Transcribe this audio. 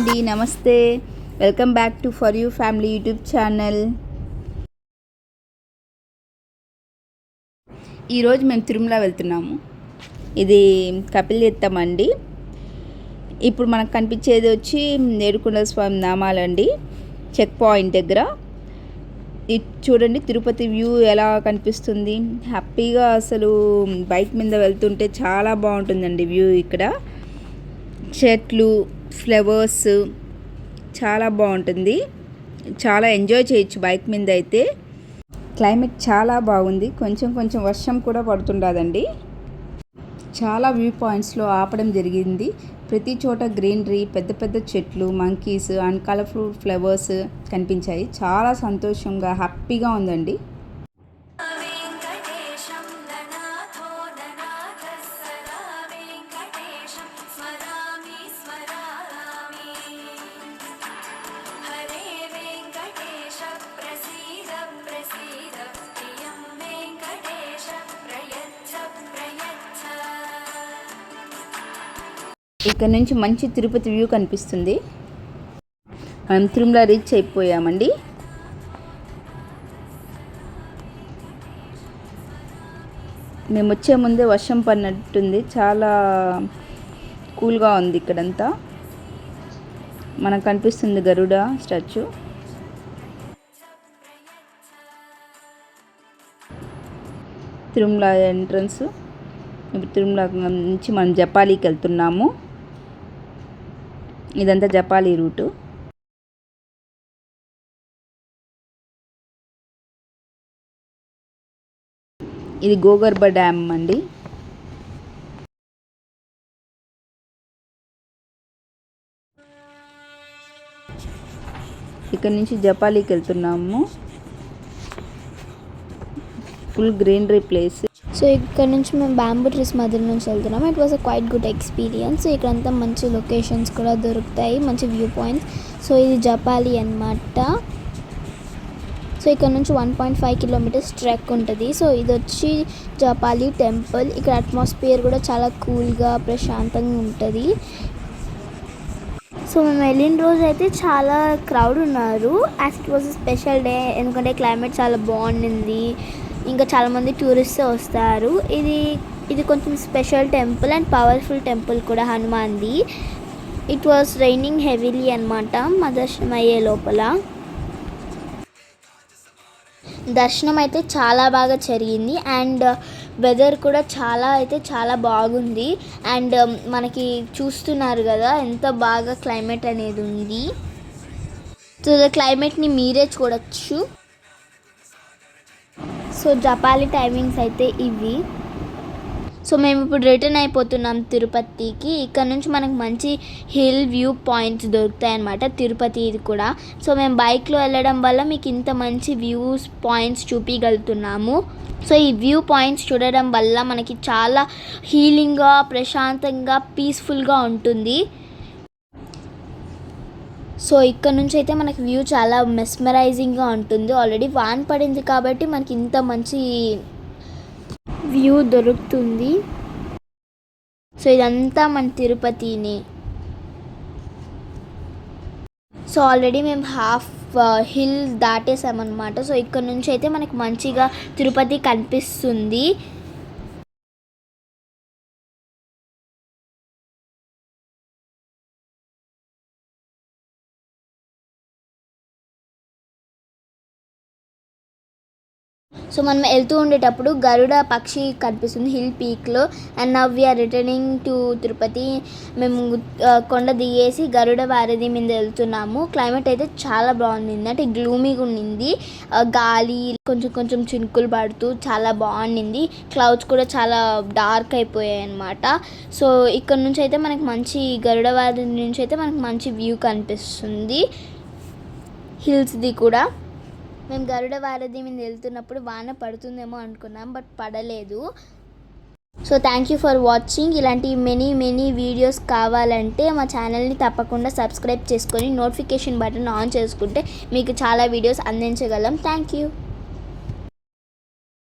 అండి, నమస్తే. Welcome back to for you family YouTube channel. ఈరోజు మేము తిరుమల వెళ్తున్నాము. ఇది కపిలతీర్థం అండి. ఇప్పుడు మనకు కనిపించేది వచ్చి ఏడుకొండల స్వామి నామాలండి. చెక్ పాయింట్ దగ్గర చూడండి తిరుపతి వ్యూ ఎలా కనిపిస్తుంది. హ్యాపీగా అసలు బైక్ మీద వెళ్తుంటే చాలా బాగుంటుందండి వ్యూ. ఇక్కడ చెట్లు, ఫ్లవర్స్ చాలా బాగుంటుంది. చాలా ఎంజాయ్ చేయొచ్చు బైక్ మీద అయితే. క్లైమేట్ చాలా బాగుంది. కొంచెం కొంచెం వర్షం కూడా పడుతుండదండి. చాలా వ్యూ పాయింట్స్లో ఆపడం జరిగింది. ప్రతి చోట గ్రీనరీ, పెద్ద పెద్ద చెట్లు, మంకీస్ అండ్ కలర్ఫుల్ ఫ్లవర్స్ కనిపించాయి. చాలా సంతోషంగా హ్యాపీగా ఉందండి. ఇక్కడ నుంచి మంచి తిరుపతి వ్యూ కనిపిస్తుంది. మనం తిరుమల రీచ్ అయిపోయామండి. మేము వచ్చే ముందే వర్షం పడినట్టుంది. చాలా కూల్గా ఉంది ఇక్కడంతా. మనకు కనిపిస్తుంది గరుడ స్టాచ్యూ. తిరుమల ఎంట్రన్స్. ఇప్పుడు తిరుమల నుంచి మనం జపాలికి వెళ్తున్నాము. ఇదంతా జపాలి రూటు. ఇది గోగర్భ డ్యామ్ అండి. ఇక్కడ నుంచి జపాలికి వెళ్తున్నాము. Full greenery place. సో ఇక్కడ నుంచి మేము బ్యాంబూ ట్రీస్ మధ్య నుంచి వెళ్తున్నాము. It was a quite good experience. ఇక్కడంతా మంచి లొకేషన్స్ కూడా దొరుకుతాయి, మంచి వ్యూ పాయింట్స్. సో ఇది జపాలి అన్నమాట. సో ఇక్కడ నుంచి 1.5 కిలోమీటర్స్ ట్రెక్ ఉంటుంది. సో ఇది వచ్చి జపాలి టెంపుల్. ఇక్కడ అట్మాస్ఫియర్ కూడా చాలా కూల్గా ప్రశాంతంగా ఉంటుంది. సో మేము వెళ్ళిన రోజు అయితే చాలా క్రౌడ్ ఉన్నారు. As it was a special day, ఎందుకంటే క్లైమేట్ చాలా బాగుండింది. ఇంకా చాలామంది టూరిస్ట్స్ వస్తారు. ఇది కొంచెం special temple and powerful temple కూడా, హనుమాన్ది. ఇట్ వాస్ రైనింగ్ హెవీలీ అనమాట మా దర్శనం అయ్యే లోపల. దర్శనం అయితే చాలా బాగా జరిగింది అండ్ వెదర్ కూడా చాలా బాగుంది. అండ్ మనకి చూస్తున్నారు కదా ఎంత బాగా క్లైమేట్ అనేది ఉంది. సో క్లైమేట్ని మీరే చూడొచ్చు. సో జపాలి టైమింగ్స్ అయితే ఇవి. సో మేము ఇప్పుడు రిటర్న్ అయిపోతున్నాం తిరుపతికి. ఇక్కడ నుంచి మనకు మంచి హిల్ వ్యూ పాయింట్స్ దొరుకుతాయి అన్నమాట, తిరుపతి ఇది కూడా. సో మేము బైక్లో వెళ్ళడం వల్ల మీకు ఇంత మంచి వ్యూస్ పాయింట్స్ చూపించగలుగుతున్నాము. సో ఈ వ్యూ పాయింట్స్ చూడడం వల్ల మనకి చాలా హీలింగ్గా, ప్రశాంతంగా, పీస్ఫుల్గా ఉంటుంది. సో ఇక్కడ నుంచి అయితే మనకి వ్యూ చాలా మెస్మరైజింగ్గా ఉంటుంది. ఆల్రెడీ వాన పడింది కాబట్టి మనకి ఇంత మంచి వ్యూ దొరుకుతుంది. సో ఇదంతా మన తిరుపతిని. సో ఆల్రెడీ మేము హాఫ్ హిల్ దాటేసామన్నమాట. సో ఇక్కడ నుంచి అయితే మనకి మంచిగా తిరుపతి కనిపిస్తుంది. సో మనం వెళ్తూ ఉండేటప్పుడు గరుడ పక్షి కనిపిస్తుంది హిల్ పీక్లో. And now we're returning to Tirupati. మేము కొండ దిగేసి గరుడ వారధి మీద వెళ్తున్నాము. క్లైమేట్ అయితే చాలా బాగుంది, అంటే గ్లూమీగా ఉండింది. గాలి కొంచెం చినుకులు పడుతూ చాలా బాగుండింది. క్లౌడ్స్ కూడా చాలా డార్క్ అయిపోయాయి అన్నమాట. సో ఇక్కడ నుంచి అయితే మనకి మంచి గరుడ వారధి నుంచి అయితే మనకి మంచి వ్యూ కనిపిస్తుంది, హిల్స్ది కూడా. మేము గరుడ వారధి మీద వెళ్తున్నప్పుడు వాన పడుతుందేమో అనుకున్నాం, బట్ పడలేదు. So thank you for watching. ఇలాంటి మెనీ వీడియోస్ కావాలంటే మా ఛానల్ని తప్పకుండా సబ్స్క్రైబ్ చేసుకొని నోటిఫికేషన్ బటన్ ఆన్ చేసుకుంటే మీకు చాలా వీడియోస్ అందించగలం. Thank you.